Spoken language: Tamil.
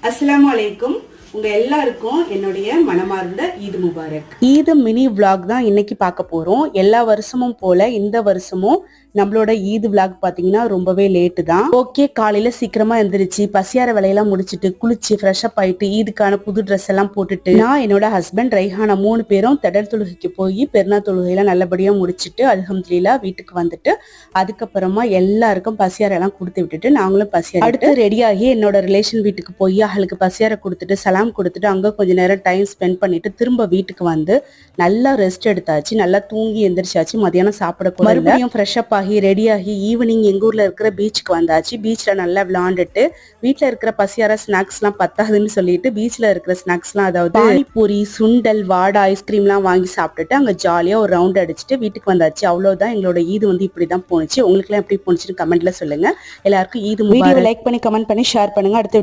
அஸ்ஸலாமு அலைக்கும். உங்க எல்லாருக்கும் என்னுடைய மனமார்ந்த Eid Mubarak. Eid mini vlog தான் இன்னைக்கு பார்க்க போறோம். எல்லா வருஷமும் போல இந்த வருஷமும் நம்மளோட ஈத் விளாக் பாத்தீங்கன்னா ரொம்பவே லேட்டு தான். ஓகே, காலையில சீக்கிரமா எந்திரிச்சு பசியார வேலையெல்லாம் முடிச்சுட்டு குளிச்சு ஃப்ரெஷ் அப் ஆயிட்டு ஈதுக்கான புது ட்ரெஸ் எல்லாம் போட்டுட்டு நான் என்னோட ஹஸ்பண்ட் ரைஹானா 3 பேரும் தடல் தொழுகைக்கு போய் பெருநா தொழுகையெல்லாம் நல்லபடியா முடிச்சுட்டு அல்ஹம்துலில்லாஹ் வீட்டுக்கு வந்துட்டு அதுக்கப்புறமா எல்லாருக்கும் பசியார எல்லாம் கொடுத்து விட்டுட்டு நாங்களும் பசியார அடுத்து ரெடியாகி என்னோட ரிலேஷன் வீட்டுக்கு போய் அவளுக்கு பசியார கொடுத்துட்டு சலாம் கொடுத்துட்டு அங்க கொஞ்ச நேரம் டைம் ஸ்பெண்ட் பண்ணிட்டு திரும்ப வீட்டுக்கு வந்து நல்லா ரெஸ்ட் எடுத்தாச்சு. நல்லா தூங்கி எந்திரிச்சாச்சு. மதியானம் சாப்பிட மறுபடியும் ஃப்ரெஷ் அப் ஆகி ரெடி ஆகி ஈவினிங் எங்க ஊர்ல இருக்கிற பீச்சுக்கு வந்தாச்சு. பீச்ல நல்லா விளையாண்டுட்டு வீட்டுல இருக்கிற பசியார ஸ்நாக்ஸ் எல்லாம் பத்தாதுன்னு சொல்லிட்டு பீச்ல இருக்கிற ஸ்நாக்ஸ் எல்லாம் அதாவது பானிபூரி, சுண்டல், வாடை, ஐஸ்கிரீம் எல்லாம் வாங்கி சாப்பிட்டுட்டு அங்க ஜாலியா ஒரு ரவுண்ட் அடிச்சுட்டு வீட்டுக்கு வந்தாச்சு. அவ்வளவுதான் எங்களோட ஈது இப்படிதான் போனுச்சு. உங்களுக்கு எல்லாம் எப்படி போனுச்சுன்னு கமெண்ட்ல சொல்லுங்க. எல்லாருக்கும் ஈது முபாரக். லைக் பண்ணி கமெண்ட் பண்ணி ஷேர் பண்ணுங்க. அடுத்த